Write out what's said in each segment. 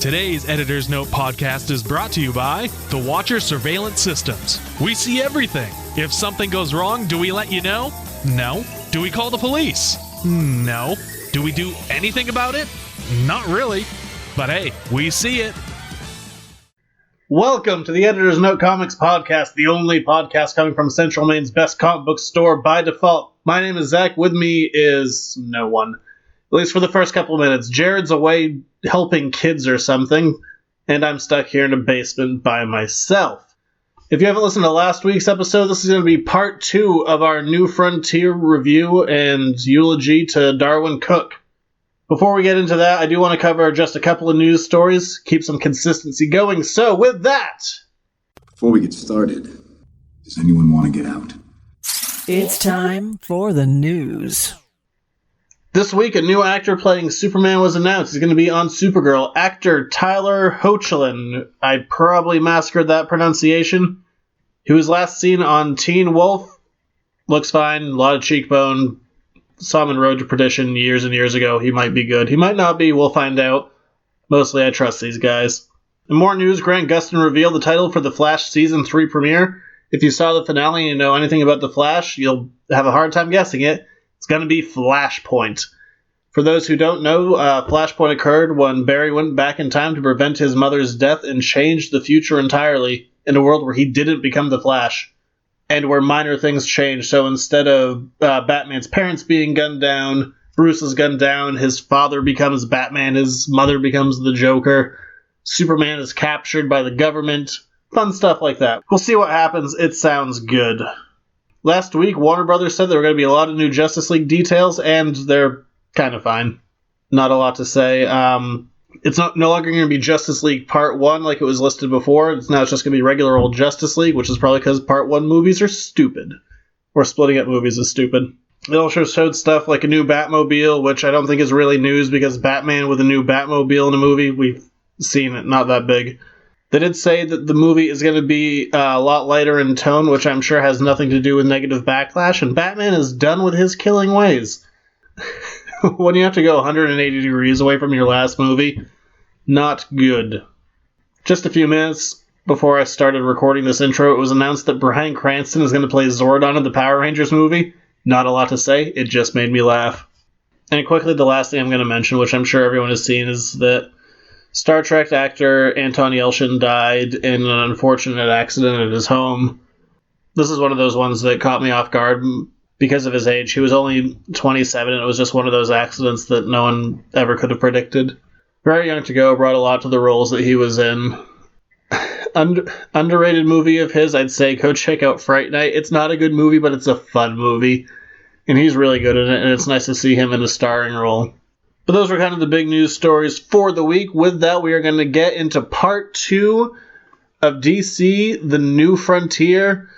Today's Editor's Note podcast is brought to you by the Watcher Surveillance Systems. We see everything. If something goes wrong, do we let you know? No. Do we call the police? No. Do we do anything about it? Not really. But hey, we see it. Welcome to the Editor's Note Comics Podcast, the only podcast coming from Central Maine's best comic book store by default. My name is Zach. With me is no one. At least for the first couple of minutes. Jared's away helping kids or something, and I'm stuck here in a basement by myself. If you haven't listened to last week's episode, this is going to be part 2 of our New Frontier review and eulogy to Darwyn Cooke. Before we get into that, I do want to cover just a couple of news stories, keep some consistency going. So with that, before we get started, does anyone want to get out? It's time for the news. This week, a new actor playing Superman was announced. He's going to be on Supergirl. Actor Tyler Hoechlin. I probably massacred that pronunciation. He was last seen on Teen Wolf. Looks fine, a lot of cheekbone. Saw him in Road to Perdition years and years ago. He might be good. He might not be. We'll find out. Mostly, I trust these guys. In more news, Grant Gustin revealed the title for the Flash Season 3 premiere. If you saw the finale and you know anything about the Flash, you'll have a hard time guessing it. It's going to be Flashpoint. For those who don't know, Flashpoint occurred when Barry went back in time to prevent his mother's death and changed the future entirely in a world where he didn't become the Flash, and where minor things changed. So instead of Batman's parents being gunned down, Bruce is gunned down, his father becomes Batman, his mother becomes the Joker, Superman is captured by the government, fun stuff like that. We'll see what happens. It sounds good. Last week, Warner Brothers said there were going to be a lot of new Justice League details, and they're kind of fine. Not a lot to say. It's no longer going to be Justice League Part 1 like it was listed before. Now it's just going to be regular old Justice League, which is probably because Part 1 movies are stupid. Or splitting up movies is stupid. It also showed stuff like a new Batmobile, which I don't think is really news because Batman with a new Batmobile in a movie, we've seen it, not that big. They did say that the movie is going to be a lot lighter in tone, which I'm sure has nothing to do with negative backlash, and Batman is done with his killing ways. When you have to go 180 degrees away from your last movie, not good. Just a few minutes before I started recording this intro, it was announced that Bryan Cranston is going to play Zordon in the Power Rangers movie. Not a lot to say, it just made me laugh. And quickly, the last thing I'm going to mention, which I'm sure everyone has seen, is that Star Trek actor Anton Yelchin died in an unfortunate accident at his home. This is one of those ones that caught me off guard because of his age. He was only 27, and it was just one of those accidents that no one ever could have predicted. Very young to go, brought a lot to the roles that he was in. Underrated movie of his, I'd say go check out Fright Night. It's not a good movie, but it's a fun movie, and he's really good in it, and it's nice to see him in a starring role. But those were kind of the big news stories for the week. With that, we are going to get into part 2 of DC, The New Frontier.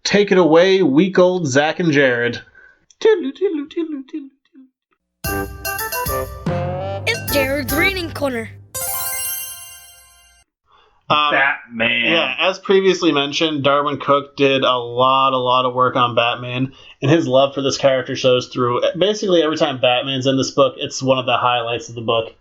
Take it away, week-old Zach and Jared. It's Jared's Reading Corner. Batman. Yeah, as previously mentioned, Darwyn Cooke did a lot of work on Batman, and his love for this character shows through. Basically, every time Batman's in this book, it's one of the highlights of the book.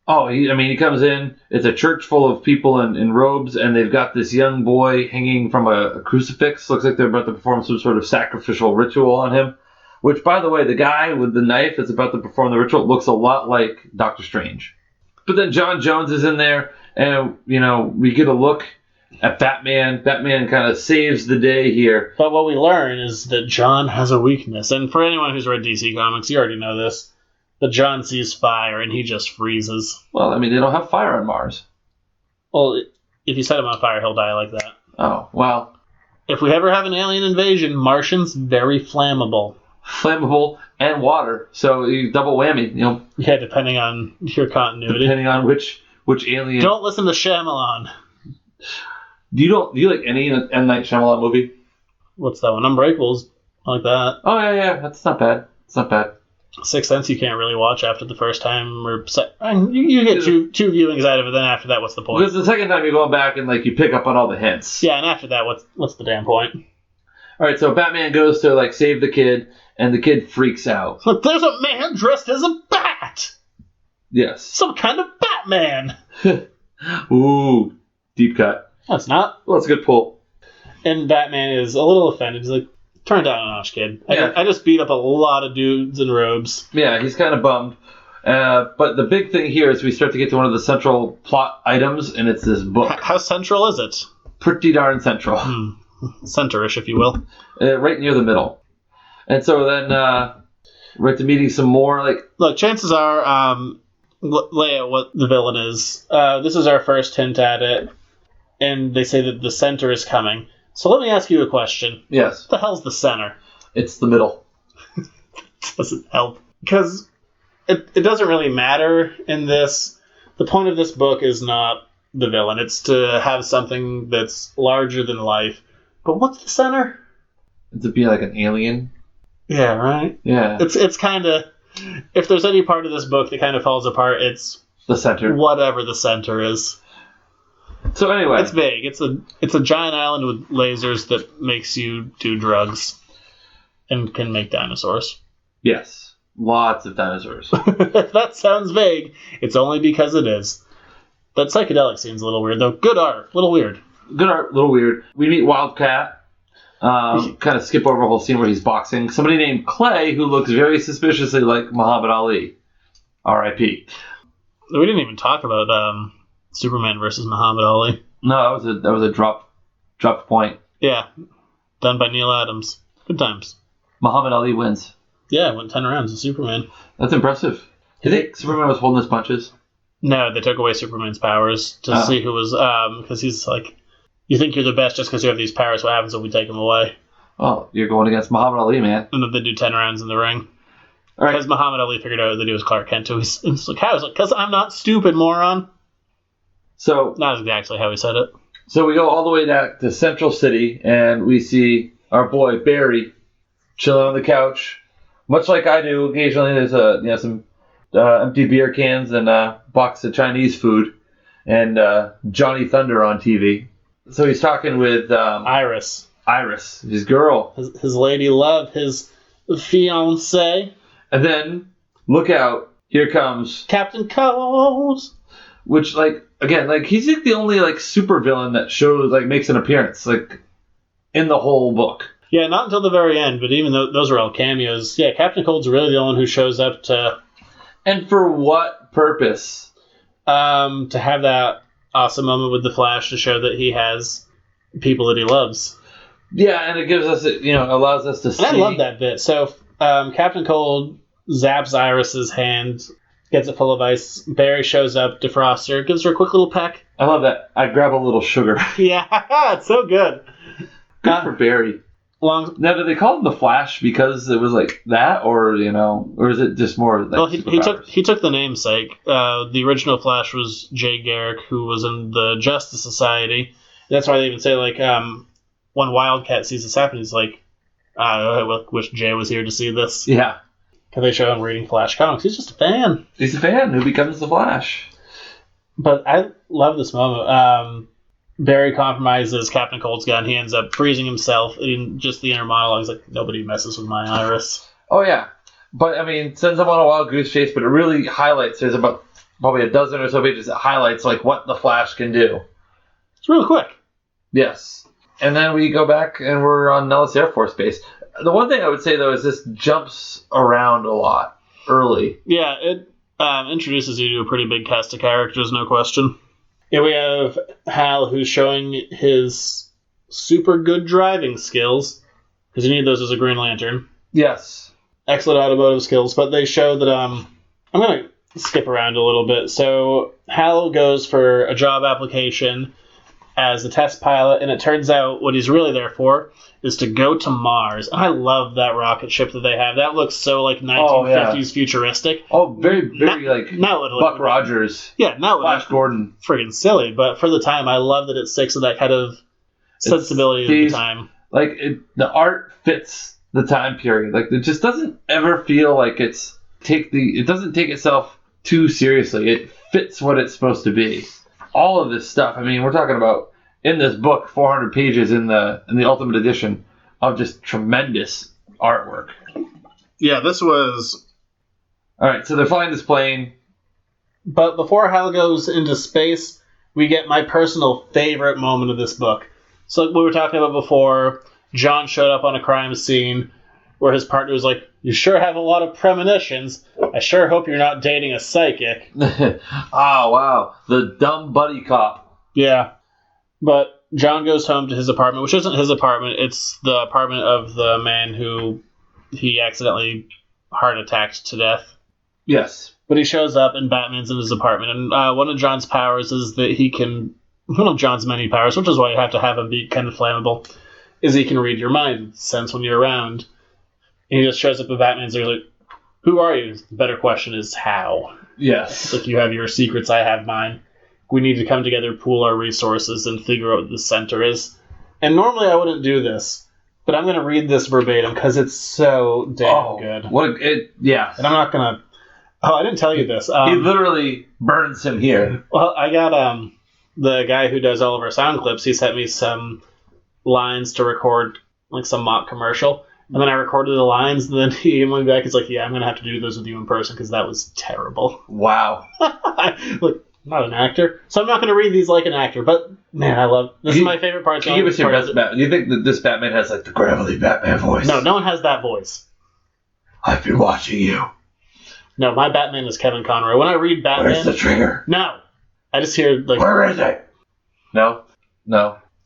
Oh, he comes in, it's a church full of people in robes, and they've got this young boy hanging from a crucifix. Looks like they're about to perform some sort of sacrificial ritual on him. Which, by the way, the guy with the knife that's about to perform the ritual looks a lot like Doctor Strange. But then John Jones is in there, and, we get a look at Batman. Batman kind of saves the day here. But what we learn is that John has a weakness. And for anyone who's read DC Comics, you already know this. That John sees fire and he just freezes. Well, they don't have fire on Mars. Well, if you set him on fire, he'll die like that. Oh, well. If we ever have an alien invasion, Martians, very flammable. Flammable and water. So double whammy, Yeah, depending on your continuity. Depending on which alien. Don't listen to Shyamalan. Do you like any M. Night Shyamalan movie? What's that one? Unbreakables. I like that. Oh, yeah. That's not bad. It's not bad. Sixth Sense you can't really watch after the first time. You get two viewings out of it, then after that, what's the point? Because the second time you go back and you pick up on all the hints. Yeah, and after that, what's the damn point? All right, so Batman goes to save the kid, and the kid freaks out. But there's a man dressed as a bat! Yes. Some kind of Batman! Ooh, deep cut. That's not. Well, that's a good pull. And Batman is a little offended. He's like, turn down a notch, kid. Yeah. I just beat up a lot of dudes in robes. Yeah, he's kind of bummed. But the big thing here is we start to get to one of the central plot items, and it's this book. How central is it? Pretty darn central. Center-ish, if you will. Right near the middle. And so then we're to meeting some more, like... Look, chances are, lay out what the villain is. This is our first hint at it, and they say that the center is coming. So let me ask you a question. Yes. What the hell's the center? It's the middle. Doesn't help. Because it doesn't really matter in this. The point of this book is not the villain. It's to have something that's larger than life. But what's the center? To be like an alien. Yeah, right? Yeah. It's kind of... If there's any part of this book that kind of falls apart, it's... The center. Whatever the center is. So anyway. It's vague. It's a giant island with lasers that makes you do drugs. And can make dinosaurs. Yes. Lots of dinosaurs. If that sounds vague, it's only because it is. That psychedelic scene's a little weird, though. Good art. Little weird. Good art, little weird. We meet Wildcat. Kind of skip over a whole scene where he's boxing. Somebody named Clay, who looks very suspiciously like Muhammad Ali. R.I.P. We didn't even talk about Superman versus Muhammad Ali. No, that was a drop point. Yeah. Done by Neil Adams. Good times. Muhammad Ali wins. Yeah, went 10 rounds with Superman. That's impressive. Do you think Superman was holding his punches? No, they took away Superman's powers to see who was... Because he's like... You think you're the best just because you have these powers. What happens if we take them away? Oh, you're going against Muhammad Ali, man. And then they do 10 rounds in the ring. All right. Because Muhammad Ali figured out that he was Clark Kent too. He's like, how? He's like, because I'm not stupid, moron. So not exactly how he said it. So we go all the way back to Central City, and we see our boy Barry chilling on the couch, much like I do. Occasionally, there's some empty beer cans and a box of Chinese food, and Johnny Thunder on TV. So he's talking with Iris, his girl, his lady love, his fiance. And then look out, here comes Captain Coles. Which, he's like the only super villain that makes an appearance in the whole book. Yeah, not until the very end, but even though those are all cameos. Yeah, Captain Cold's really the one who shows up to... And for what purpose? To have that awesome moment with the Flash to show that he has people that he loves. Yeah, and it gives us, allows us to see... I love that bit. So, Captain Cold zaps Iris's hand, gets it full of ice. Barry shows up, defrosts her, gives her a quick little peck. I love that. I grab a little sugar. Yeah, it's so good. Good for Barry. Now, do they call him the Flash because it was like that, or is it just more? Well, he took the namesake. The original Flash was Jay Garrick, who was in the Justice Society. That's why they even say when Wildcat sees this happen, he's like, I wish Jay was here to see this. Yeah. Can they show him reading Flash comics? He's just a fan. He's a fan who becomes the Flash. But I love this moment. Barry compromises Captain Cold's gun. He ends up freezing himself. In just the inner monologue, he's like, nobody messes with my Iris. Oh, yeah. But, sends him on a wild goose chase, but it really highlights, there's about probably a dozen or so pages that highlights, what the Flash can do. It's really quick. Yes. And then we go back and we're on Nellis Air Force Base. The one thing I would say, though, is this jumps around a lot early. Yeah, it introduces you to a pretty big cast of characters, no question. Yeah, we have Hal, who's showing his super good driving skills, because you need those as a Green Lantern. Yes. Excellent automotive skills, but they show that, I'm going to skip around a little bit. So Hal goes for a job application as a test pilot, and it turns out what he's really there for is to go to Mars. I love that rocket ship that they have. That looks so 1950s futuristic. Oh, very Buck Rogers. Yeah, not Flash Gordon. Friggin' silly, but for the time, I love that it sticks with that kind of sensibility of the time. The art fits the time period. It just doesn't ever feel like it doesn't take itself too seriously. It fits what it's supposed to be. All of this stuff. We're talking about in this book, 400 pages in the Ultimate Edition of just tremendous artwork. Yeah, this was... All right, so they're flying this plane. But before Hal goes into space, we get my personal favorite moment of this book. So like we were talking about before, John showed up on a crime scene where his partner was like, "You sure have a lot of premonitions. I sure hope you're not dating a psychic." Oh, wow. The dumb buddy cop. Yeah. But John goes home to his apartment, which isn't his apartment. It's the apartment of the man who he accidentally heart attacked to death. Yes. But he shows up and Batman's in his apartment. And one of John's powers is that he can... One of John's many powers, which is why you have to have him be kind of flammable, is he can read your mind, sense when you're around. And he just shows up at Batman's and they're like, "Who are you?" The better question is how. Yes. Like, you have your secrets, I have mine. We need to come together, pool our resources, and figure out what the center is. And normally I wouldn't do this, but I'm going to read this verbatim because it's so damn good. Yeah. And I'm not going to... Oh, I didn't tell you this. He literally burns him here. Well, I got the guy who does all of our sound clips. He sent me some lines to record, like some mock commercial. And then I recorded the lines, and then he emailed me back. He's like, "Yeah, I'm going to have to do those with you in person because that was terrible." Wow. Look, I'm not an actor, so I'm not going to read these like an actor. But, man, I love... This is my favorite part. Can you give us your best Batman? Do you think that this Batman has, like, the gravelly Batman voice? No, no one has that voice. "I've been watching you. No, my Batman is Kevin Conroy. When I read Batman... Where's the trigger? No. I just hear, like... Where is it?" No.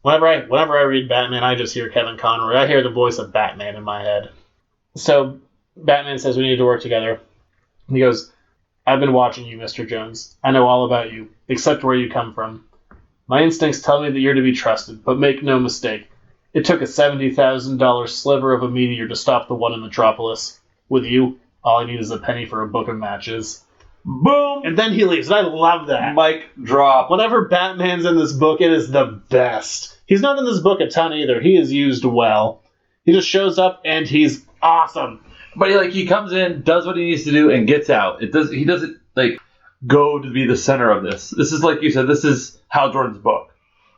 Whenever I read Batman, I just hear Kevin Conroy. I hear the voice of Batman in my head. So, Batman says we need to work together. He goes, "I've been watching you, Mr. Jones. I know all about you, except where you come from. My instincts tell me that you're to be trusted, but make no mistake. It took a $70,000 sliver of a meteor to stop the one in Metropolis. With you, all I need is a penny for a book of matches." Boom! And then he leaves, and I love that. Mic drop. Whenever Batman's in this book, it is the best. He's not in this book a ton either. He is used well. He just shows up, and he's awesome. But he comes in, does what he needs to do, and gets out. He doesn't go to be the center of this. This is, like you said, this is Hal Jordan's book.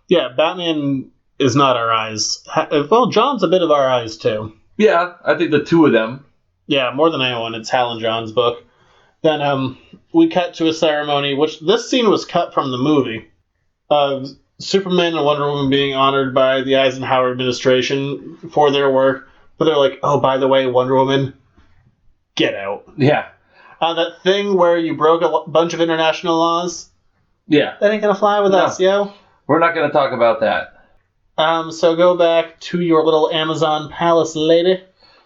Yeah, Batman is not our eyes. Well, John's a bit of our eyes, too. Yeah, I think the two of them. Yeah, more than anyone, it's Hal and John's book. Then we cut to a ceremony, which this scene was cut from the movie, of Superman and Wonder Woman being honored by the Eisenhower administration for their work. But they're like, "Oh, by the way, Wonder Woman, get out." Yeah. That thing where you broke a bunch of international laws? Yeah. That ain't gonna fly with us, yo. We're not going to talk about that. So go back to your little Amazon palace, lady.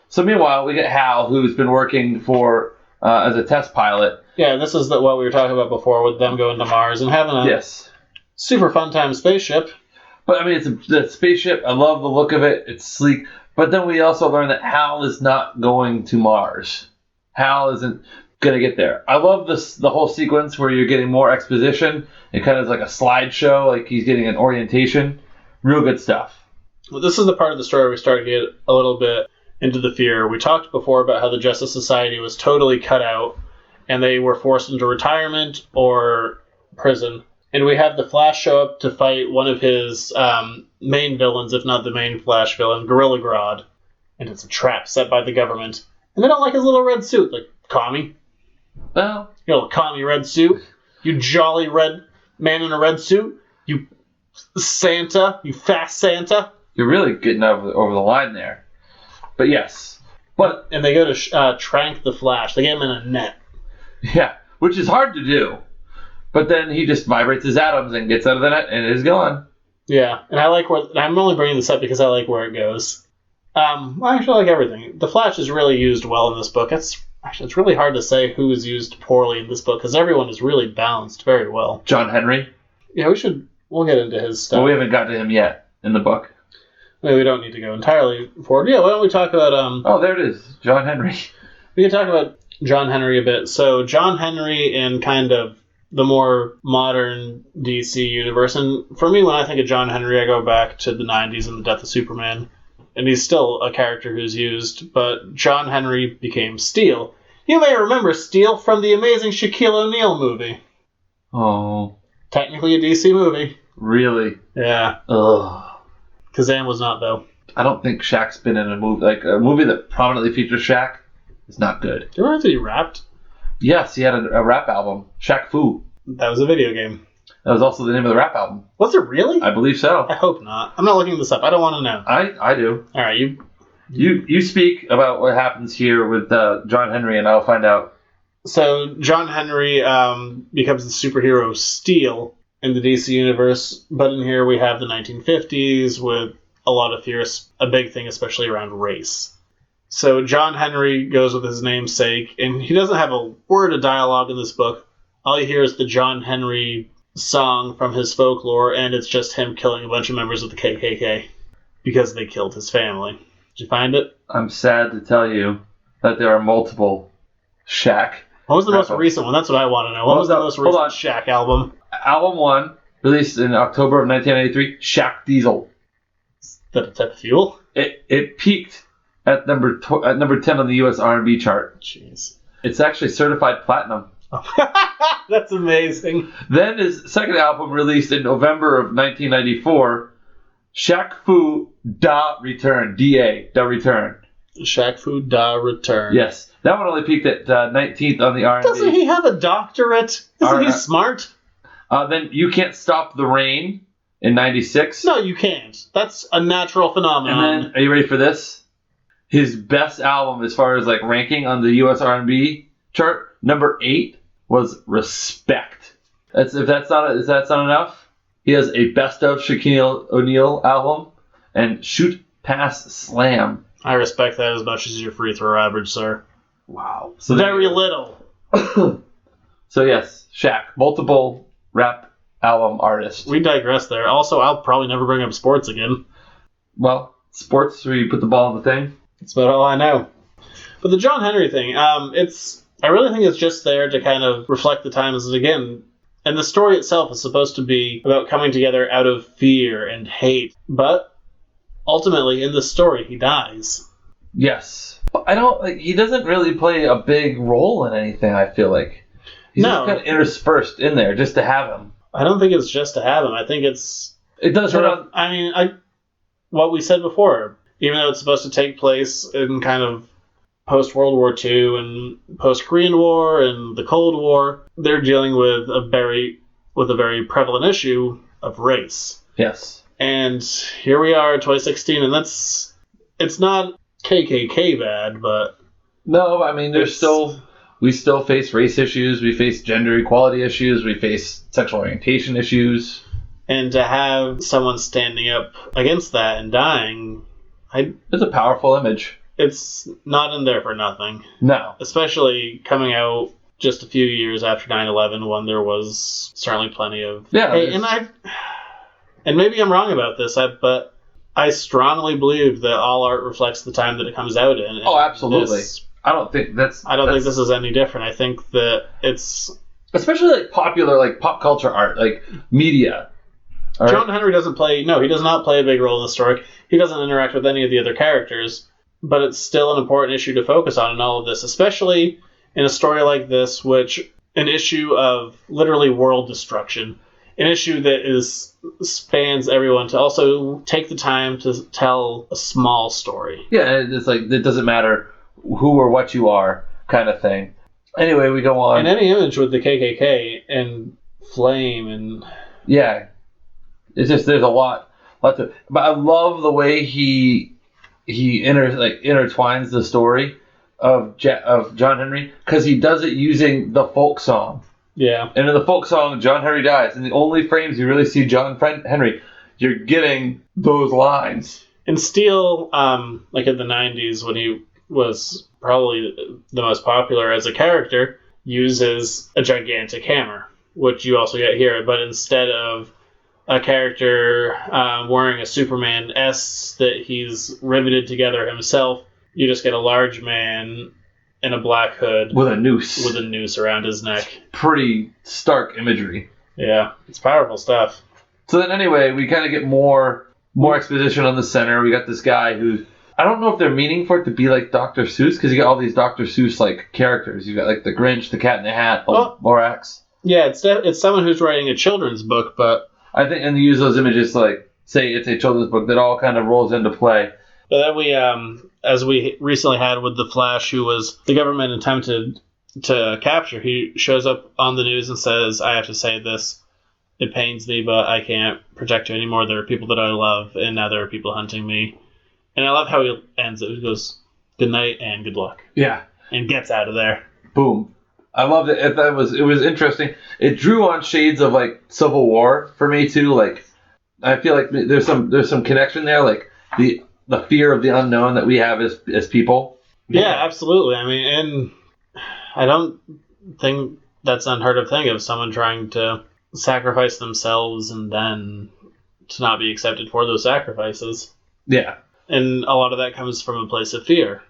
So meanwhile, we get Hal, who's been working for as a test pilot. Yeah, this is what we were talking about before with them going to Mars and having a super fun time spaceship. But, I mean, it's the spaceship. I love the look of it. It's sleek. But then we also learn that Hal is not going to Mars. Hal isn't going to get there. I love the whole sequence where you're getting more exposition. It kind of is like a slideshow, like he's getting an orientation. Real good stuff. Well, this is the part of the story where we start to get a little bit into the fear. We talked before about how the Justice Society was totally cut out, and they were forced into retirement or prison. And we have the Flash show up to fight one of his main villains, if not the main Flash villain, Gorilla Grodd. And it's a trap set by the government. And they don't like his little red suit. Like, commie. Well, your little commie red suit. You jolly red man in a red suit. You Santa. You fast Santa. You're really getting over the line there. But yes. And they go to trank the Flash. They get him in a net. Yeah, which is hard to do. But then he just vibrates his atoms and gets out of the net and is gone. Yeah, and I like where... I'm only bringing this up because I like where it goes. I actually like everything. The Flash is really used well in this book. It's really hard to say who is used poorly in this book because everyone is really balanced very well. John Henry? Yeah, we'll get into his stuff. Well, we haven't got to him yet in the book. Maybe we don't need to go entirely forward. Yeah, why don't we talk about... Oh, there it is. John Henry. We can talk about John Henry a bit. So John Henry in kind of the more modern DC universe. And for me, when I think of John Henry, I go back to the 90s and the death of Superman. And he's still a character who's used, but John Henry became Steel. You may remember Steel from the amazing Shaquille O'Neal movie. Oh. Technically a DC movie. Really? Yeah. Ugh. Kazam was not, though. I don't think Shaq's been in a movie, like a movie that prominently features Shaq is not good. Do you remember that he rapped? Yes, he had a rap album, Shaq Fu. That was a video game. That was also the name of the rap album. Was it really? I believe so. I hope not. I'm not looking this up. I don't want to know. I do. All right, You speak about what happens here with John Henry, and I'll find out. So John Henry becomes the superhero Steel in the DC universe, but in here we have the 1950s with a lot of fears, a big thing, especially around race. So John Henry goes with his namesake, and he doesn't have a word of dialogue in this book. All you hear is the John Henry song from his folklore, and it's just him killing a bunch of members of the KKK because they killed his family. Did you find it? I'm sad to tell you that there are multiple Shaq. What was the most recent one? That's what I want to know. What was the most recent Shaq album? Album 1, released in October of 1993, Shaq Diesel. Is that a type of fuel? It peaked at number 10 on the U.S. R&B chart. Jeez. It's actually certified platinum. That's amazing. Then his second album, released in November of 1994, Shaq Fu Da Return. D-A, Da Return. Shaq Fu Da Return. Yes. That one only peaked at 19th on the R&B. Doesn't he have a doctorate? Isn't he smart? Then You Can't Stop the Rain in 96. No, you can't. That's a natural phenomenon. And then, are you ready for this? His best album as far as like ranking on the U.S. R&B chart, number 8, was Respect. If that's not enough, he has a best of Shaquille O'Neal album and Shoot Pass Slam. I respect that as much as your free throw average, sir. Wow. So very little. So yes, Shaq, multiple rap album artist. We digress there. Also, I'll probably never bring up sports again. Well, sports where you put the ball in the thing. That's about all I know. But the John Henry thing, I really think it's just there to kind of reflect the times again. And the story itself is supposed to be about coming together out of fear and hate. But ultimately, in the story, he dies. Yes. He doesn't really play a big role in anything, I feel like. He's just kind of interspersed in there just to have him. I don't think it's just to have him. I think it's... It does sort of... what we said before, even though it's supposed to take place in kind of post-World War II and post-Korean War and the Cold War, they're dealing with a very prevalent issue of race. Yes. And here we are, 2016, and it's not KKK bad, but... No, I mean, we still face race issues, we face gender equality issues, we face sexual orientation issues. And to have someone standing up against that and dying... It's a powerful image. It's not in there for nothing. No. Especially coming out just a few years after 9/11 when there was certainly plenty of... Yeah. Hey, and maybe I'm wrong about this, but I strongly believe that all art reflects the time that it comes out in. Oh, absolutely. I don't think this is any different. I think that it's... Especially like popular, like pop culture art, like media. Right? John Henry doesn't play... No, he does not play a big role in the story. He doesn't interact with any of the other characters. But it's still an important issue to focus on in all of this, especially in a story like this, which an issue of literally world destruction, an issue that spans everyone, to also take the time to tell a small story. Yeah, it's like it doesn't matter who or what you are, kind of thing. Anyway, we go on. And any image with the KKK and flame and... Yeah. It's just, there's a lot to... But I love the way he intertwines the story of John Henry, because he does it using the folk song. Yeah. And in the folk song, John Henry dies. And the only frames you really see John Henry, you're getting those lines. And Steel, like in the 90s, when he was probably the most popular as a character, uses a gigantic hammer, which you also get here. But instead of a character wearing a Superman S that he's riveted together himself, you just get a large man in a black hood with a noose around his neck. Pretty stark imagery. Yeah, it's powerful stuff. So then anyway, we kind of get more exposition on the center. We got this guy who, I don't know if they're meaning for it to be like Dr. Seuss, because you got all these Dr. Seuss like characters. You got like the Grinch, the Cat in the Hat, Lorax. Yeah, it's someone who's writing a children's book, but I think, and they use those images to like say it's a children's book, that all kind of rolls into play. But then we, as we recently had with The Flash, who was, the government attempted to capture, he shows up on the news and says, I have to say this. It pains me, but I can't protect you anymore. There are people that I love, and now there are people hunting me. And I love how he ends it. He goes, good night and good luck. Yeah. And gets out of there. Boom. I loved it. It was interesting. It drew on shades of like Civil War for me too. Like I feel like there's some connection there, like the fear of the unknown that we have as people. Yeah, absolutely. I mean, and I don't think that's an unheard of thing of someone trying to sacrifice themselves and then to not be accepted for those sacrifices. Yeah. And a lot of that comes from a place of fear.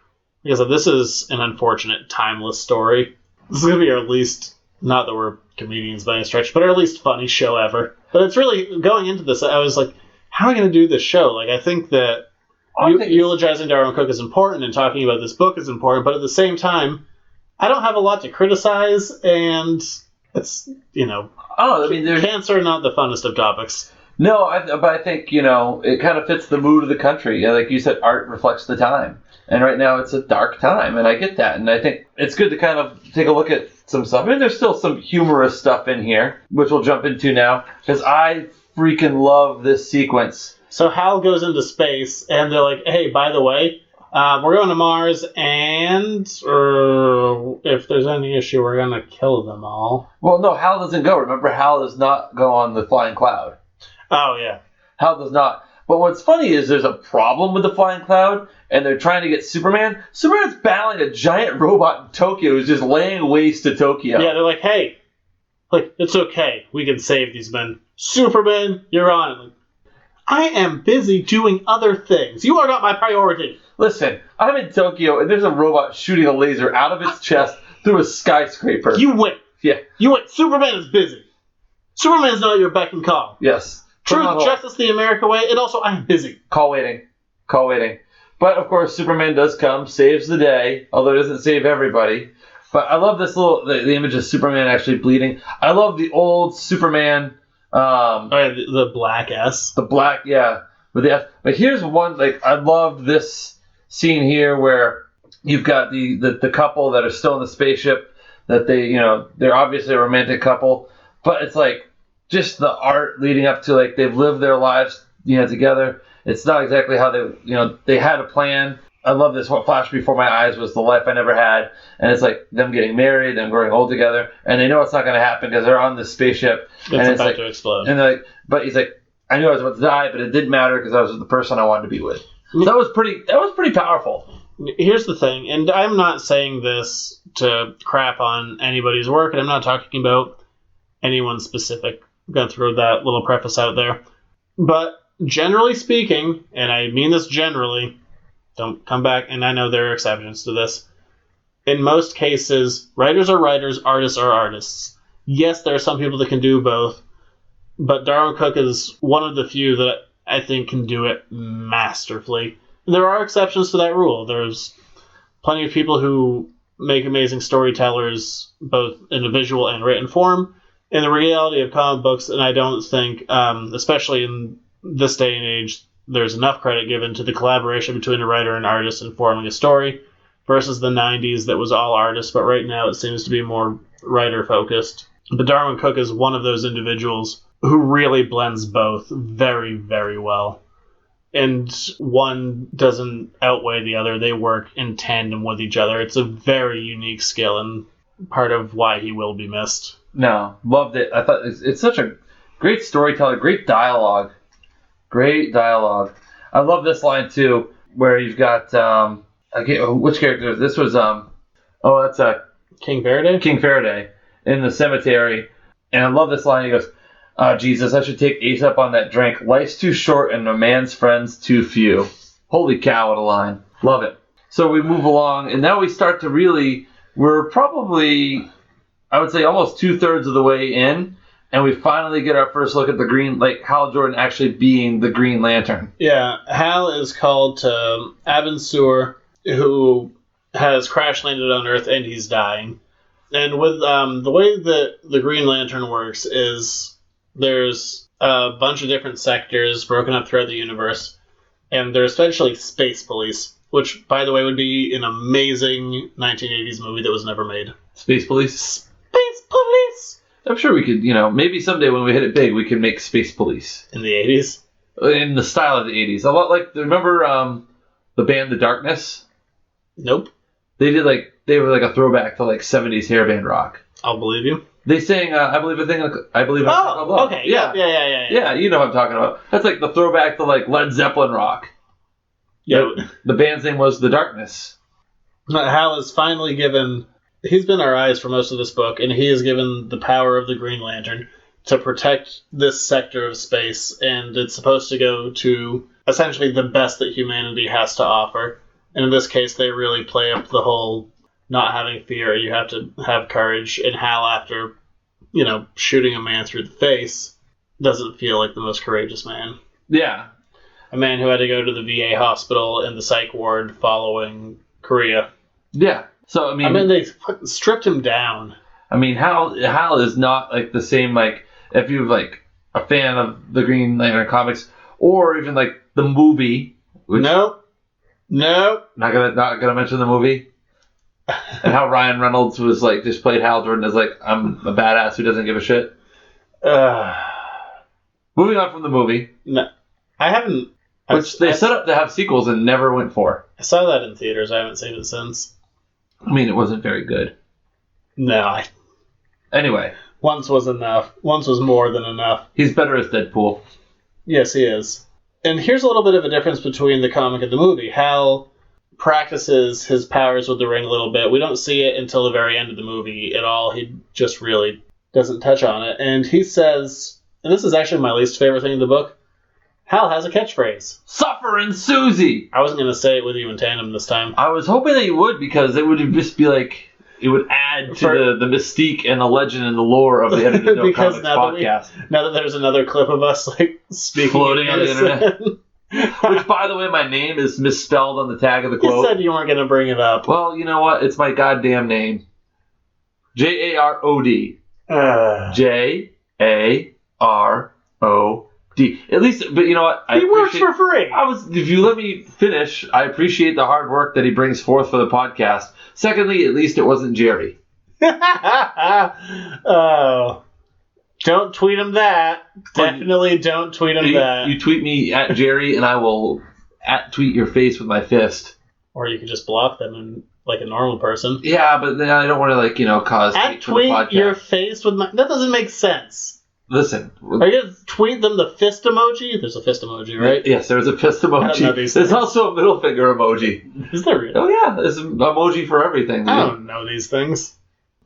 Because this is an unfortunate, timeless story. This is going to be our least, not that we're comedians by any stretch, but our least funny show ever. But it's really, going into this, I was like, how am I going to do this show? Like, I think that eulogizing Darwyn Cooke is important and talking about this book is important, but at the same time, I don't have a lot to criticize, and it's, cancer not the funnest of topics. No, but I think, it kind of fits the mood of the country. Yeah, like you said, art reflects the time. And right now it's a dark time, and I get that. And I think it's good to kind of take a look at some stuff. I mean, there's still some humorous stuff in here, which we'll jump into now, because I freaking love this sequence. So Hal goes into space, and they're like, hey, by the way, we're going to Mars, and if there's any issue, we're going to kill them all. Well, no, Hal doesn't go. Remember, Hal does not go on the flying cloud. Oh, yeah. Hal does not. But what's funny is there's a problem with the flying cloud, and they're trying to get Superman. Superman's battling a giant robot in Tokyo who's just laying waste to Tokyo. Yeah, they're like, hey, it's okay. We can save these men. Superman, you're on it. Like, I am busy doing other things. You are not my priority. Listen, I'm in Tokyo, and there's a robot shooting a laser out of its chest through a skyscraper. You win. Yeah. You win. Superman is busy. Superman's not your beck and call. Yes. Truth, justice, the America way, and also I'm busy. Call waiting. But, of course, Superman does come, saves the day, although it doesn't save everybody. But I love this the image of Superman actually bleeding. I love the old Superman. The black S. The black, yeah. But here's one, I love this scene here where you've got the couple that are still in the spaceship, that they're obviously a romantic couple, but it's just the art leading up to they've lived their lives together. It's not exactly how they had a plan. I love this. What flashed before my eyes was the life I never had, and it's them getting married, them growing old together, and they know it's not going to happen because they're on this spaceship and it's about to explode. And but he's I knew I was about to die, but it didn't matter because I was with the person I wanted to be with. So that was pretty powerful. Here's the thing, and I'm not saying this to crap on anybody's work, and I'm not talking about anyone specific. I'm going to throw that little preface out there. But generally speaking, and I mean this generally, don't come back, and I know there are exceptions to this. In most cases, writers are writers, artists are artists. Yes, there are some people that can do both, but Darwyn Cooke is one of the few that I think can do it masterfully. There are exceptions to that rule. There's plenty of people who make amazing storytellers, both in a visual and written form. In the reality of comic books, and I don't think, especially in this day and age, there's enough credit given to the collaboration between a writer and artist in forming a story versus the 90s that was all artists, but right now it seems to be more writer-focused. But Darwyn Cooke is one of those individuals who really blends both very, very well. And one doesn't outweigh the other. They work in tandem with each other. It's a very unique skill and part of why he will be missed. No, loved it. I thought it's such a great storyteller, great dialogue. I love this line too, where you've got which character? This was that's King Faraday. King Faraday in the cemetery, and I love this line. He goes, "Oh Jesus, I should take Ace up on that drink. Life's too short, and a man's friends too few." Holy cow! What a line. Love it. So we move along, and now we start to really. We're probably, I would say, almost 2/3 of the way in, and we finally get our first look at the Hal Jordan actually being the Green Lantern. Yeah, Hal is called to Abin Sur, who has crash landed on Earth, and he's dying. And with the way that the Green Lantern works is there's a bunch of different sectors broken up throughout the universe, and they're essentially space police, which, by the way, would be an amazing 1980s movie that was never made. Space Police. Space Police! I'm sure we could, maybe someday when we hit it big, we can make Space Police. In the 80s? In the style of the 80s. A lot like, remember the band The Darkness? Nope. They were like a throwback to like 70s hair band rock. I'll believe you. They sang, I Believe a Thing Called Love. Oh, okay. Yeah. Yeah, you know what I'm talking about. That's like the throwback to like Led Zeppelin rock. Yeah. The band's name was The Darkness. Hal is finally given... He's been our eyes for most of this book, and he is given the power of the Green Lantern to protect this sector of space, and it's supposed to go to essentially the best that humanity has to offer. And in this case, they really play up the whole not having fear, you have to have courage, and Hal, after, shooting a man through the face, doesn't feel like the most courageous man. Yeah. A man who had to go to the VA hospital in the psych ward following Korea. Yeah. So, I mean, they stripped him down. I mean, Hal is not like the same, like, if you're like a fan of the Green Lantern comics, or even like the movie. Nope. Not gonna mention the movie. And how Ryan Reynolds was like, just played Hal Jordan as like, I'm a badass who doesn't give a shit. Moving on from the movie. No, I haven't. Which they set up to have sequels and never went for. I saw that in theaters. I haven't seen it since. I mean, it wasn't very good. No. Anyway. Once was enough. Once was more than enough. He's better as Deadpool. Yes, he is. And here's a little bit of a difference between the comic and the movie. Hal practices his powers with the ring a little bit. We don't see it until the very end of the movie at all. He just really doesn't touch on it. And he says, and this is actually my least favorite thing in the book, Hal has a catchphrase. Sufferin' Susie! I wasn't going to say it with you in tandem this time. I was hoping that you would, because it would just be like, it would add to the mystique and the legend and the lore of the Edited Note Comics podcast. Now that there's another clip of us like speaking floating on the internet. Which, by the way, my name is misspelled on the tag of the quote. You said you weren't going to bring it up. Well, you know what? It's my goddamn name. Jarod. Jarod. At least, but you know what? He works for free. If you let me finish, I appreciate the hard work that he brings forth for the podcast. Secondly, at least it wasn't Jerry. Oh. Don't tweet him that. Definitely don't tweet him that. You tweet me at Jerry, and I will tweet your face with my fist. Or you can just block them like a normal person. Yeah, but then I don't want to, cause hate for the podcast. Tweet your face with my... That doesn't make sense. Listen. Are you going to tweet them the fist emoji? There's a fist emoji, right? Yes, there's a fist emoji. There's also a middle finger emoji. Is there really? Oh, yeah. There's an emoji for everything. I don't know these things.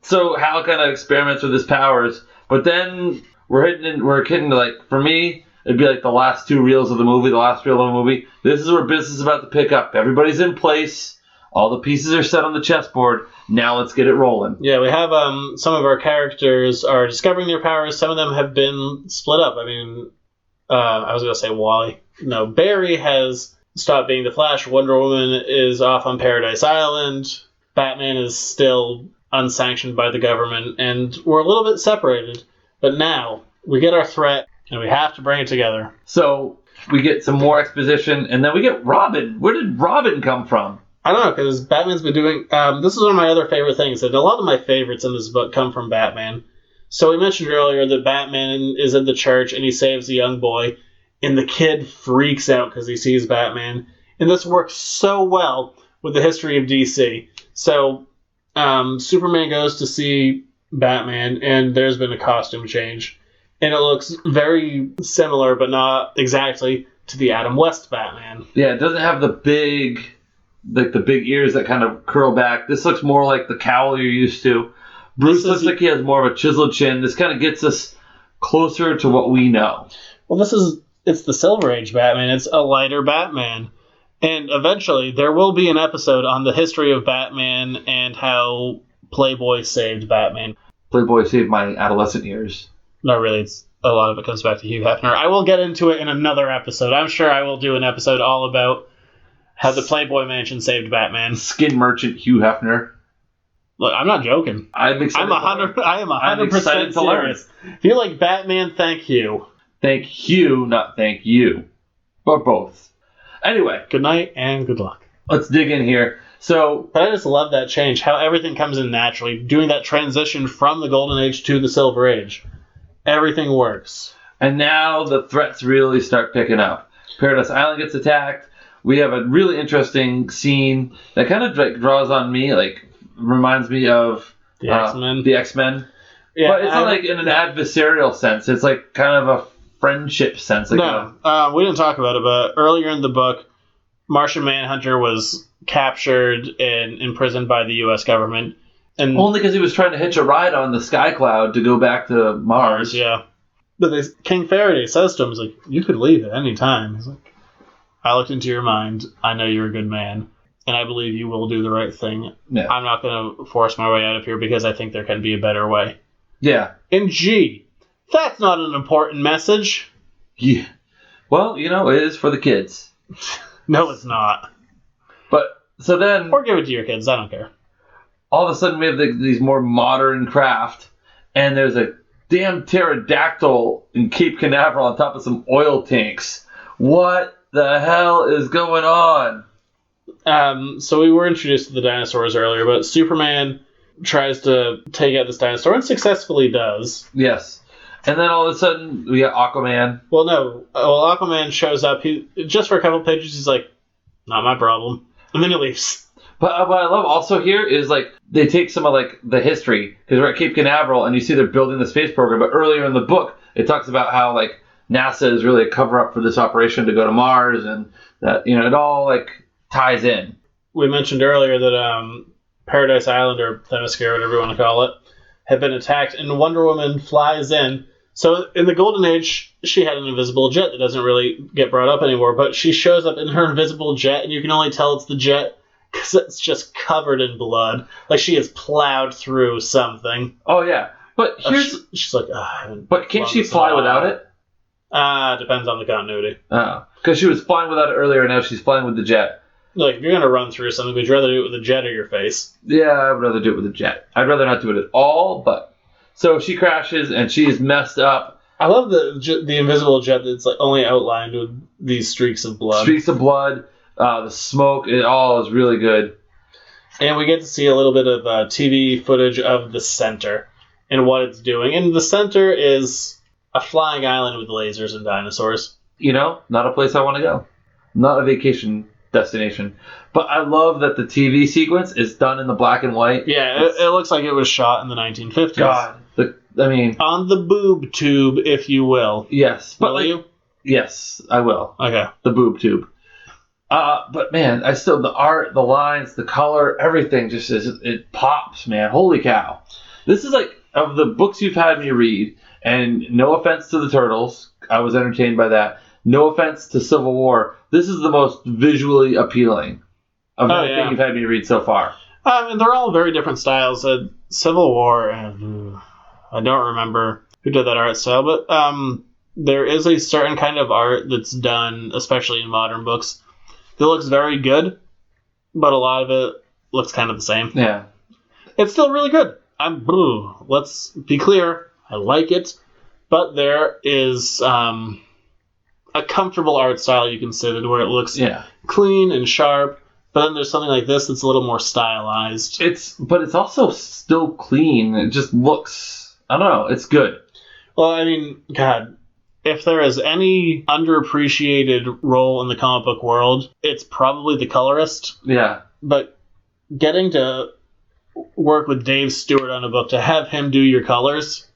So Hal kind of experiments with his powers, but then we're getting to, like, for me, it'd be like the last two reels of the movie, the last reel of the movie. This is where business is about to pick up. Everybody's in place. All the pieces are set on the chessboard. Now let's get it rolling. Yeah, we have some of our characters are discovering their powers. Some of them have been split up. I mean, I was going to say Wally. No, Barry has stopped being the Flash. Wonder Woman is off on Paradise Island. Batman is still unsanctioned by the government. And we're a little bit separated. But now we get our threat, and we have to bring it together. So we get some more exposition, and then we get Robin. Where did Robin come from? I don't know, because Batman's been doing... this is one of my other favorite things, and a lot of my favorites in this book come from Batman. So we mentioned earlier that Batman is in the church, and he saves a young boy, and the kid freaks out because he sees Batman. And this works so well with the history of DC. So Superman goes to see Batman, and there's been a costume change. And it looks very similar, but not exactly, to the Adam West Batman. Yeah, it doesn't have the big ears that kind of curl back. This looks more like the cowl you're used to. Bruce looks like he has more of a chiseled chin. This kind of gets us closer to what we know. Well, it's the Silver Age Batman. It's a lighter Batman. And eventually there will be an episode on the history of Batman and how Playboy saved Batman. Playboy saved my adolescent years. No, really, a lot of it comes back to Hugh Hefner. I will get into it in another episode. I'm sure I will do an episode all about how the Playboy Mansion saved Batman. Skin merchant Hugh Hefner. Look, I'm not joking. I am 100% serious. If you like Batman, thank you. Thank Hugh, not thank you. Or both. Anyway. Good night and good luck. Let's dig in here. So, But I just love that change, how everything comes in naturally, doing that transition from the Golden Age to the Silver Age. Everything works. and now the threats really start picking up. Paradise Island gets attacked. We have a really interesting scene that kind of like draws on me, like reminds me of The X-Men. The X-Men. Yeah, But it's not like in an adversarial sense. It's like kind of a friendship sense. Like we didn't talk about it, but earlier in the book, Martian Manhunter was captured and imprisoned by the U.S. government. And only because he was trying to hitch a ride on the Sky Cloud to go back to Mars. Yeah. But King Faraday says to him, he's like, you could leave at any time. He's like, I looked into your mind. I know you're a good man. And I believe you will do the right thing. Yeah. I'm not going to force my way out of here because I think there can be a better way. Yeah. And gee, that's not an important message. Yeah. Well, it is for the kids. No, it's not. But, so then, Or give it to your kids. I don't care. all of a sudden we have these more modern craft, and there's a damn pterodactyl in Cape Canaveral on top of some oil tanks. What the hell is going on? So we were introduced to the dinosaurs earlier, but Superman tries to take out this dinosaur and successfully does. Yes. And then all of a sudden we got Aquaman. Well, no. Well, Aquaman shows up. He just for a couple pages, he's like, not my problem. And then he leaves. But what I love also here is like they take some of like the history, because we're at Cape Canaveral and you see they're building the space program. But earlier in the book, it talks about how like NASA is really a cover up for this operation to go to Mars, and that it all like ties in. We mentioned earlier that Paradise Island, or Themyscira, whatever you want to call it, had been attacked, and Wonder Woman flies in. So in the Golden Age, she had an invisible jet that doesn't really get brought up anymore, but she shows up in her invisible jet, and you can only tell it's the jet because it's just covered in blood. Like she has plowed through something. Oh yeah, but here's she's like, but can't she fly without it? Depends on the continuity. Oh, because she was flying without it earlier, and now she's flying with the jet. Like, if you're going to run through something, would you rather do it with a jet or your face? Yeah, I would rather do it with a jet. I'd rather not do it at all, but... So she crashes, and she is messed up. I love the invisible jet that's like only outlined with these streaks of blood. Streaks of blood, the smoke, it all is really good. And we get to see a little bit of TV footage of the center and what it's doing. And the center is a flying island with lasers and dinosaurs. Not a place I want to go. Not a vacation destination. But I love that the TV sequence is done in the black and white. Yeah, it looks like it was shot in the 1950s. God. On the boob tube, if you will. Yes. But Will you? Yes, I will. Okay. The boob tube. But man, the art, the lines, the color, everything just it pops, man. Holy cow. This is like, of the books you've had me read, and no offense to the Turtles, I was entertained by that. No offense to Civil War, this is the most visually appealing of everything you've had me read so far. They're all very different styles. Civil War, I don't remember who did that art style, but there is a certain kind of art that's done, especially in modern books, that looks very good, but a lot of it looks kind of the same. Yeah. It's still really good. Let's be clear, I like it, but there is a comfortable art style you can sit in where it looks clean and sharp, but then there's something like this that's a little more stylized. But it's also still clean. It just looks, I don't know, it's good. Well, I mean, God, if there is any underappreciated role in the comic book world, it's probably the colorist. Yeah. But getting to work with Dave Stewart on a book, to have him do your colors,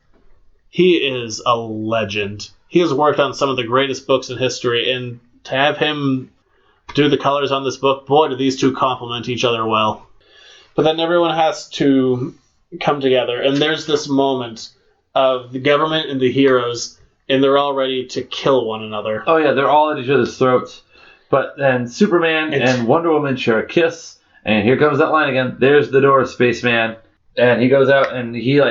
he is a legend. He has worked on some of the greatest books in history, and to have him do the colors on this book, boy, do these two complement each other well. But then everyone has to come together, and there's this moment of the government and the heroes, and they're all ready to kill one another. Oh yeah, they're all at each other's throats. But then Superman and Wonder Woman share a kiss, and here comes that line again. There's the door, spaceman. And he goes out, and he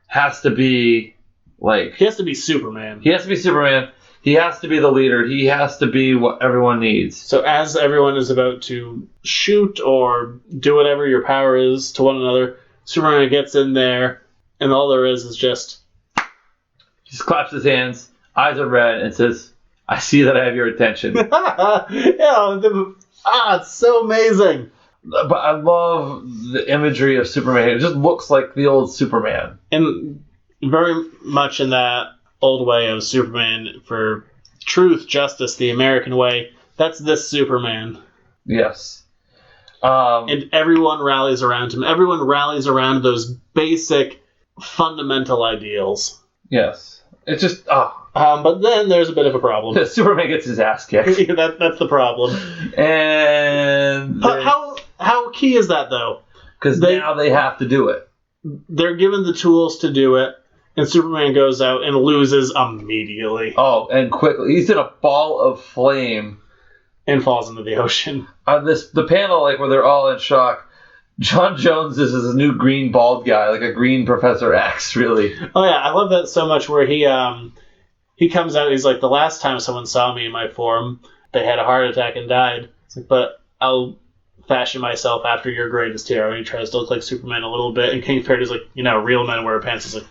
has to be he has to be Superman. He has to be Superman. He has to be the leader. He has to be what everyone needs. So as everyone is about to shoot or do whatever your power is to one another, Superman gets in there, and all there is just... He just claps his hands, eyes are red, and says, I see that I have your attention. It's so amazing. But I love the imagery of Superman. It just looks like the old Superman. And very much in that old way of Superman for truth, justice, the American way. That's this Superman. Yes. And everyone rallies around him. Everyone rallies around those basic, fundamental ideals. Yes. It's just, but then there's a bit of a problem. Superman gets his ass kicked. That's the problem. And... How key is that, though? Because now they have to do it. They're given the tools to do it, and Superman goes out and loses immediately. Oh, and quickly. He's in a ball of flame. And falls into the ocean. The panel, like, where they're all in shock, John Jones is this new green bald guy, like a green Professor X, really. Oh, yeah, I love that so much, where he comes out, he's like, the last time someone saw me in my form, they had a heart attack and died. It's like, but I'll fashion myself after your greatest hero. And he tries to look like Superman a little bit, and King Faraday's like, real men wear pants. He's like,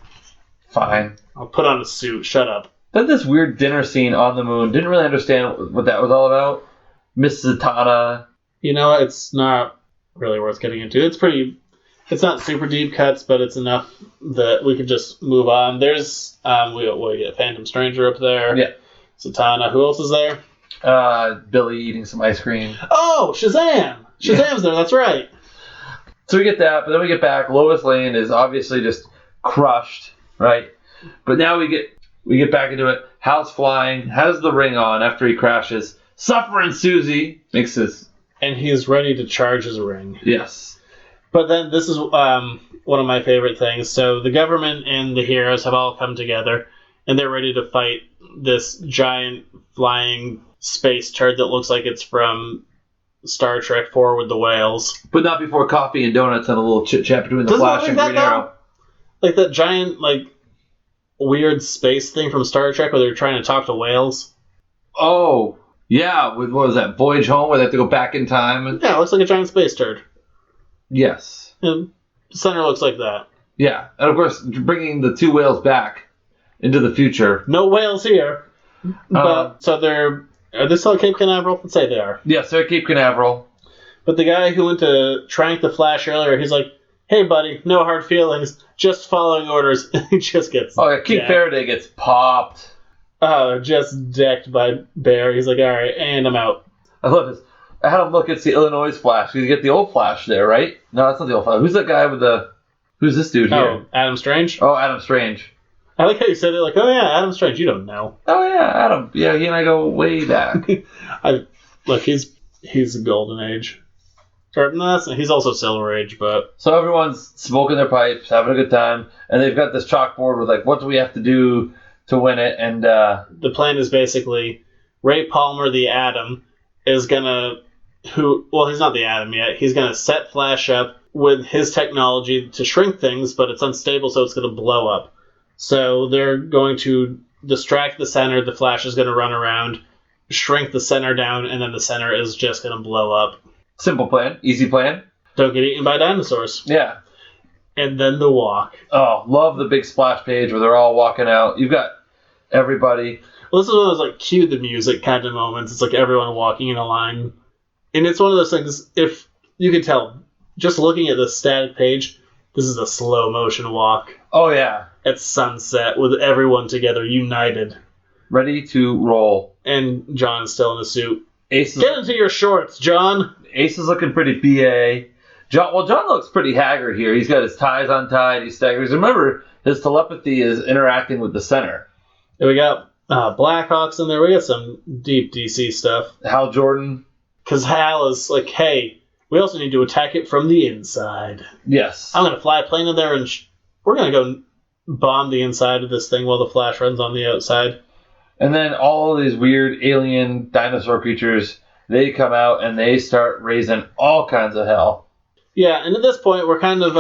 fine. I'll put on a suit, shut up. Then this weird dinner scene on the moon, didn't really understand what that was all about. Miss Zatanna. It's not really worth getting into. It's not super deep cuts, but it's enough that we could just move on. There's, we get Phantom Stranger up there. Yeah. Zatanna. Who else is there? Billy eating some ice cream. Oh, Shazam! Shazam's there, that's right. So we get that, but then we get back. Lois Lane is obviously just crushed, right? But now we get back into it. Hal's flying, has the ring on after he crashes. Suffering Susie makes this. And he's ready to charge his ring. Yes. But then this is one of my favorite things. So the government and the heroes have all come together, and they're ready to fight this giant flying space turd that looks like it's from Star Trek 4 with the whales. But not before coffee and donuts and a little chit-chat between the Flash and Green Arrow. Like that giant, weird space thing from Star Trek where they're trying to talk to whales. Oh, yeah. With, what was that, Voyage Home, where they have to go back in time? Yeah, it looks like a giant space turd. Yes. And the center looks like that. Yeah. And, of course, bringing the two whales back into the future. No whales here. But, so are they still at Cape Canaveral? Let's say they are. Yes, they're at Cape Canaveral. But the guy who went to trank the Flash earlier, he's like, hey, buddy, no hard feelings, just following orders. He just gets Oh, yeah, King Faraday gets popped. Oh, just decked by Bear. He's like, all right, and I'm out. I love this. I had him look, it's the Illinois Flash. You get the old Flash there, right? No, that's not the old Flash. Who's that guy with the... Who's this dude here? Oh, Adam Strange? Oh, Adam Strange. I like how you said it, like, oh yeah, Adam Strange, you don't know. Oh yeah, Adam. Yeah, he and I go way back. Look, he's a golden age. Or, no, he's also silver age, but... So everyone's smoking their pipes, having a good time, and they've got this chalkboard with, like, what do we have to do to win it, and... The plan is basically, Ray Palmer, the Atom, is gonna... Well, he's not the Atom yet. He's gonna set Flash up with his technology to shrink things, but it's unstable, so it's gonna blow up. So they're going to distract the center, the Flash is going to run around, shrink the center down, and then the center is just going to blow up. Simple plan. Easy plan. Don't get eaten by dinosaurs. Yeah. And then the walk. Oh, love the big splash page where they're all walking out. You've got everybody. Well, this is one of those, cue the music kind of moments. It's like everyone walking in a line. And it's one of those things, if you can tell, just looking at the static page, this is a slow motion walk. Oh, yeah. At sunset with everyone together, united. Ready to roll. And John's still in a suit. Ace Get into your shorts, John! Ace is looking pretty BA. John looks pretty haggard here. He's got his ties untied. He staggers. Remember, his telepathy is interacting with the center. And we got Blackhawks in there. We got some deep DC stuff. Hal Jordan. Because Hal is like, hey, we also need to attack it from the inside. Yes. I'm going to fly a plane in there and we're going to go bomb the inside of this thing while the Flash runs on the outside. And then all of these weird alien dinosaur creatures, they come out and they start raising all kinds of hell. Yeah, and at this point, we're kind of,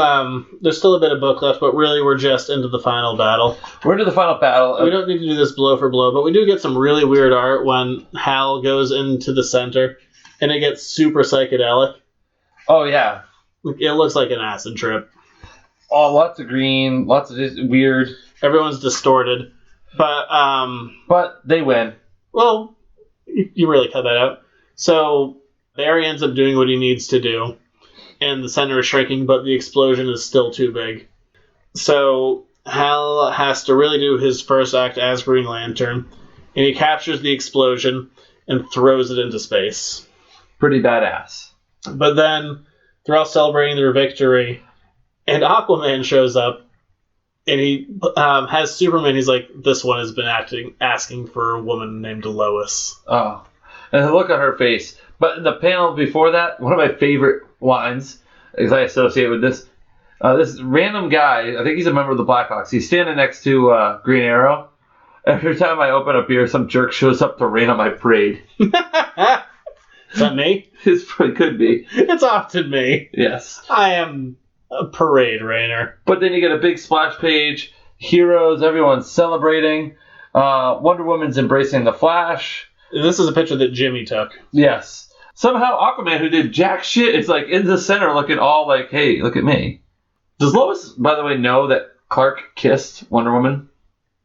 there's still a bit of book left, but really we're just into the final battle. We're into the final battle. We don't need to do this blow for blow, but we do get some really weird art when Hal goes into the center, and it gets super psychedelic. Oh, yeah. It looks like an acid trip. Oh, lots of green, lots of just weird. Everyone's distorted. But they win. Well, you really cut that out. So Barry ends up doing what he needs to do. and the center is shrinking, but the explosion is still too big. So Hal has to really do his first act as Green Lantern, and he captures the explosion and throws it into space. Pretty badass. But then they're all celebrating their victory, and Aquaman shows up, and he has Superman. He's like, this one has been asking for a woman named Lois. Oh, and the look on her face. But in the panel before that, one of my favorite lines, as I associate with this random guy, I think he's a member of the Blackhawks. He's standing next to Green Arrow. Every time I open a beer, some jerk shows up to rain on my parade. Is that me? It could be. It's often me. Yes. I am a parade rainer. But then you get a big splash page. Heroes, everyone's celebrating. Wonder Woman's embracing the Flash. This is a picture that Jimmy took. Yes. Somehow Aquaman, who did jack shit, is like in the center looking all like, hey, look at me. Does Lois, by the way, know that Clark kissed Wonder Woman?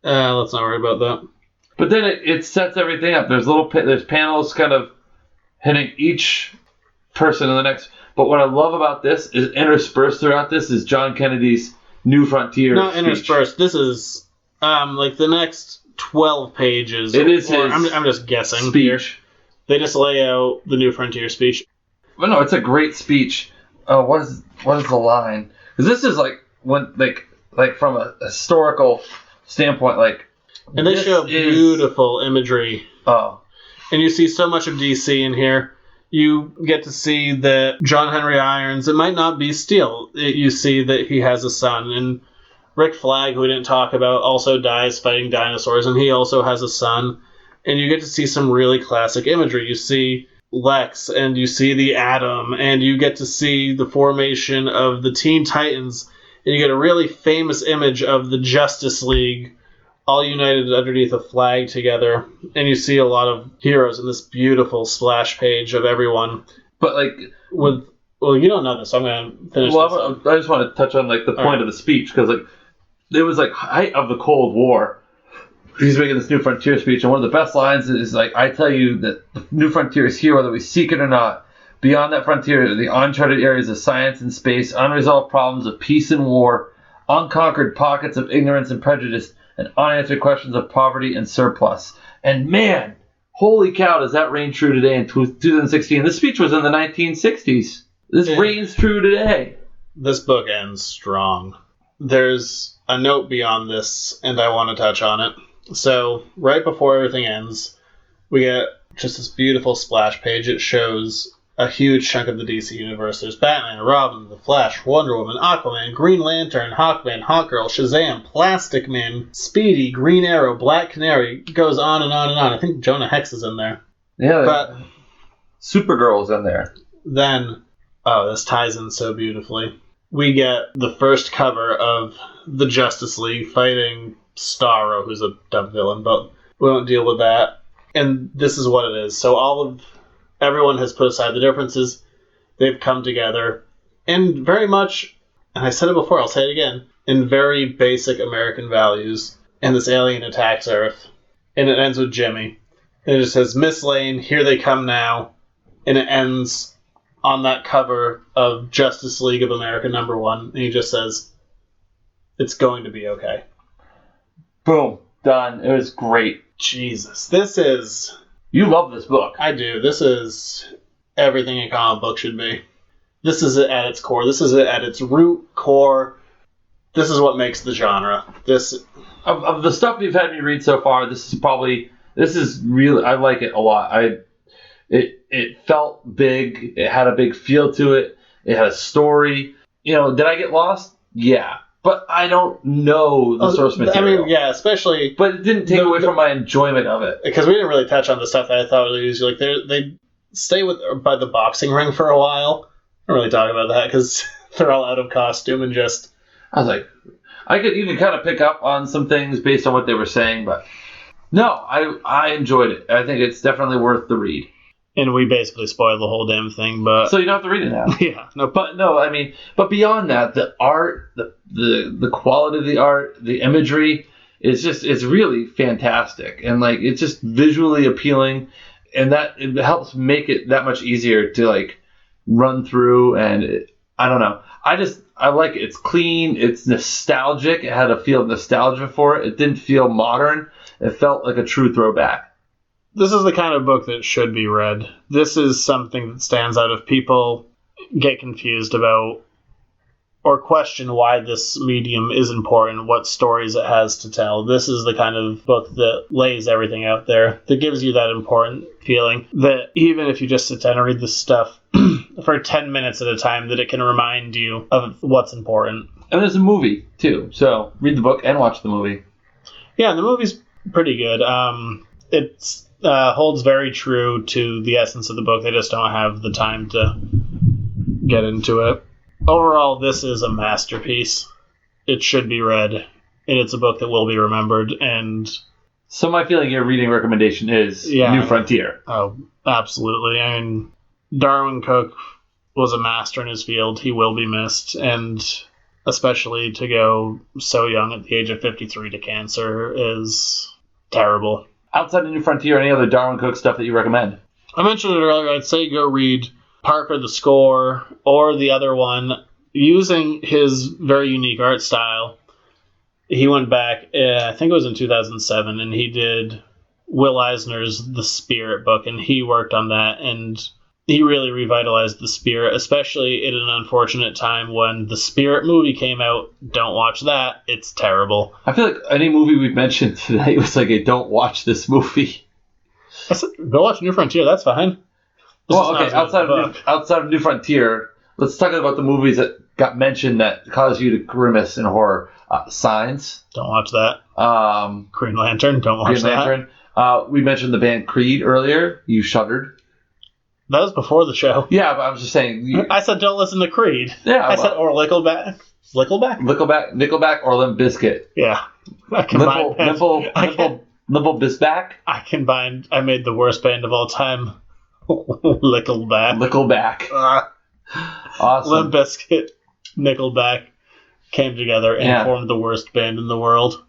Let's not worry about that. But then it sets everything up. There's panels kind of hitting each person in the next. But what I love about this is interspersed throughout this is John Kennedy's New Frontier Not speech. interspersed. This is like the next 12 pages. It is his I'm just guessing speech. Here. They just lay out the New Frontier speech. But no, it's a great speech. What is the line? Because this is like when like from a historical standpoint, like. And they show beautiful imagery. Oh. And you see so much of DC in here. You get to see that John Henry Irons, it might not be Steel. You see that he has a son. And Rick Flag, who we didn't talk about, also dies fighting dinosaurs, and he also has a son. And you get to see some really classic imagery. You see Lex, and you see the Atom, and you get to see the formation of the Teen Titans, and you get a really famous image of the Justice League all united underneath a flag together, and you see a lot of heroes in this beautiful splash page of everyone. But like well, you don't know this, so I'm going to finish this. I just want to touch on like the point of the speech, because like it was like height of the Cold War. He's making this New Frontier speech, and one of the best lines is like, I tell you that the New Frontier is here whether we seek it or not. Beyond that frontier are the uncharted areas of science and space, unresolved problems of peace and war, unconquered pockets of ignorance and prejudice, and unanswered questions of poverty and surplus. And man, holy cow, does that reign true today in 2016? This speech was in the 1960s. This reigns true today. This book ends strong. There's a note beyond this, and I want to touch on it. So, right before everything ends, we get just this beautiful splash page. It shows a huge chunk of the DC universe. There's Batman, Robin, The Flash, Wonder Woman, Aquaman, Green Lantern, Hawkman, Hawkgirl, Shazam, Plastic Man, Speedy, Green Arrow, Black Canary. It goes on and on and on. I think Jonah Hex is in there. Yeah, but Supergirl's in there. Then, this ties in so beautifully. We get the first cover of the Justice League fighting Starro, who's a dumb villain, but we won't deal with that. And this is what it is. So everyone has put aside the differences. They've come together. And very much, and I said it before, I'll say it again, in very basic American values. And this alien attacks Earth. And it ends with Jimmy. And it just says, Miss Lane, here they come now. And it ends on that cover of Justice League of America #1. And he just says, it's going to be okay. Boom. Done. It was great. Jesus. This is... You love this book. I do. This is everything a comic book should be. This is it at its core. This is it at its root core. This is what makes the genre. This of the stuff you've had me read so far, this is really, I like it a lot. It felt big. It had a big feel to it. It had a story. Did I get lost? Yeah. But I don't know the source material. I mean, yeah, especially... But it didn't take away from my enjoyment of it. Because we didn't really touch on the stuff that I thought was easy. Like, they stay by the boxing ring for a while. I don't really talk about that, because they're all out of costume and just... I was like... I could even kind of pick up on some things based on what they were saying, but... No, I enjoyed it. I think it's definitely worth the read. And we basically spoiled the whole damn thing, but... So you don't have to read it now. Yeah. But beyond that, the art, the quality of the art, the imagery, it's really fantastic. And, like, it's just visually appealing, and that it helps make it that much easier to, like, run through, and I don't know. I like it. It's clean. It's nostalgic. It had a feel of nostalgia for it. It didn't feel modern. It felt like a true throwback. This is the kind of book that should be read. This is something that stands out if people get confused about or question why this medium is important, what stories it has to tell. This is the kind of book that lays everything out there, that gives you that important feeling that even if you just sit down and read this stuff for 10 minutes at a time, that it can remind you of what's important. And there's a movie, too. So read the book and watch the movie. Yeah, the movie's pretty good. It holds very true to the essence of the book. They just don't have the time to get into it. Overall, this is a masterpiece. It should be read, and it's a book that will be remembered. And so my feeling, your reading recommendation is New Frontier. Oh, absolutely. I mean, Darwyn Cooke was a master in his field. He will be missed, and especially to go so young at the age of 53 to cancer is terrible. Outside of New Frontier, any other Darwyn Cooke stuff that you recommend? I mentioned it earlier. I'd say go read Parker the Score, or the other one. Using his very unique art style, he went back, I think it was in 2007, and he did Will Eisner's The Spirit book, and he worked on that, and he really revitalized The Spirit, especially in an unfortunate time when The Spirit movie came out. Don't watch that. It's terrible. I feel like any movie we've mentioned today was like a don't watch this movie. I said, go watch New Frontier. That's fine. Well, okay, outside of New Frontier, let's talk about the movies that got mentioned that caused you to grimace in horror. Signs. Don't watch that. Green Lantern. Don't watch Green Lantern. We mentioned the band Creed earlier. You shuddered. That was before the show. Yeah, but I was just saying. I said don't listen to Creed. Yeah. I said, or Nickelback. Nickelback or Limp Bizkit. Yeah. I combined Limple Bizback. I made the worst band of all time. Nickelback. Awesome. Limp Bizkit, Nickelback came together and formed the worst band in the world.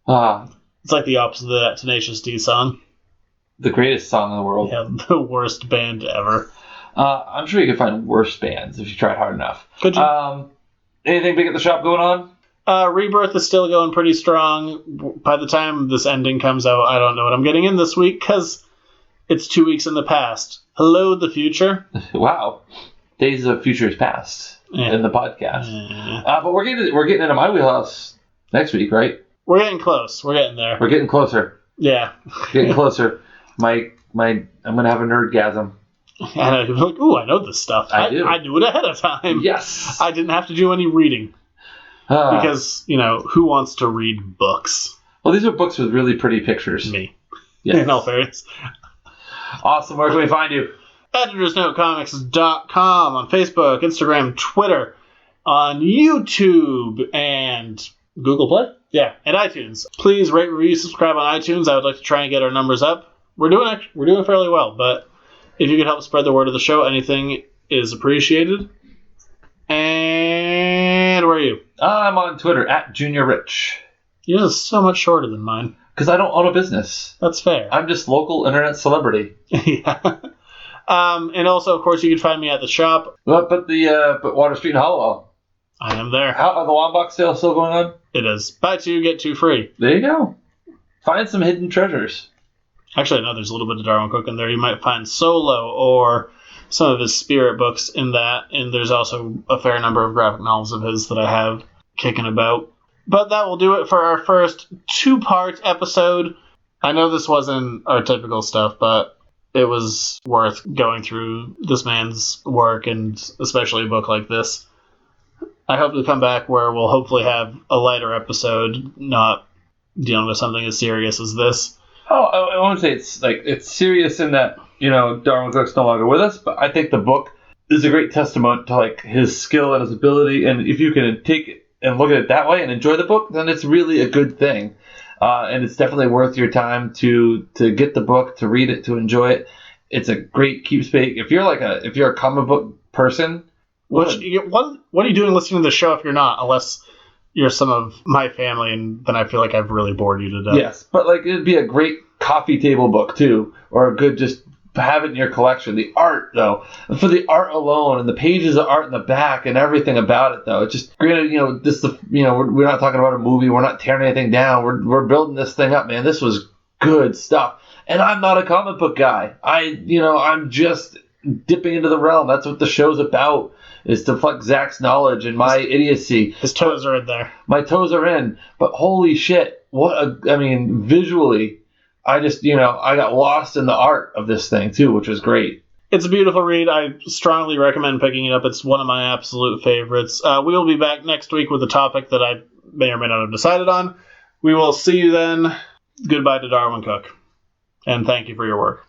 It's like the opposite of that Tenacious D song. The greatest song in the world. Yeah, the worst band ever. I'm sure you can find worse bands if you tried hard enough. Could you? Anything big at the shop going on? Rebirth is still going pretty strong. By the time this ending comes out, I don't know what I'm getting in this week because it's 2 weeks in the past. Hello, the future. Wow. Days of Futures Past in the podcast. But we're getting into my wheelhouse next week, right? We're getting close. We're getting there. We're getting closer. Yeah. Getting closer. I'm gonna have a nerdgasm. And I'd be like, ooh, I know this stuff. I do. I do it ahead of time. Yes. I didn't have to do any reading. Because, who wants to read books? Well, these are books with really pretty pictures. Me. Yes. In all fairness. Awesome. Where can we find you? EditorsNoteComics.com on Facebook, Instagram, Twitter, on YouTube, and Google Play. Yeah, and iTunes. Please rate, review, subscribe on iTunes. I would like to try and get our numbers up. We're doing fairly well, but if you could help spread the word of the show, anything is appreciated. And where are you? I'm on Twitter @JuniorRich. Yours is so much shorter than mine. Because I don't own a business. That's fair. I'm just local internet celebrity. Yeah. And also, of course, you can find me at the shop. But Water Street and Hollowell. I am there. How are the Wombox sales still going on? It is. Buy 2, get 2 free. There you go. Find some hidden treasures. Actually, I know there's a little bit of Darwyn Cooke in there. You might find Solo or some of his Spirit books in that. And there's also a fair number of graphic novels of his that I have kicking about. But that will do it for our first 2-part episode. I know this wasn't our typical stuff, but it was worth going through this man's work, and especially a book like this. I hope to come back where we'll hopefully have a lighter episode, not dealing with something as serious as this. Oh, I want to say it's serious in that, Darwyn Cooke's no longer with us, but I think the book is a great testament to his skill and his ability, and if you can take it and look at it that way and enjoy the book, then it's really a good thing. And it's definitely worth your time to get the book, to read it, to enjoy it. It's a great keepsake. If you're a comic book person, what are you doing listening to the show if you're not? Unless you're some of my family, and then I feel like I've really bored you to death. Yes, but it'd be a great coffee table book too, or a good just have it in your collection. The art, though, for the art alone and the pages of art in the back and everything about it, though, it's just granted, we're not talking about a movie. We're not tearing anything down. We're building this thing up, man. This was good stuff. And I'm not a comic book guy. I'm just dipping into the realm. That's what the show's about, is to flex Zach's knowledge and my idiocy. His toes are in there. My toes are in. But holy shit, visually, I got lost in the art of this thing, too, which was great. It's a beautiful read. I strongly recommend picking it up. It's one of my absolute favorites. We will be back next week with a topic that I may or may not have decided on. We will see you then. Goodbye to Darwyn Cooke. And thank you for your work.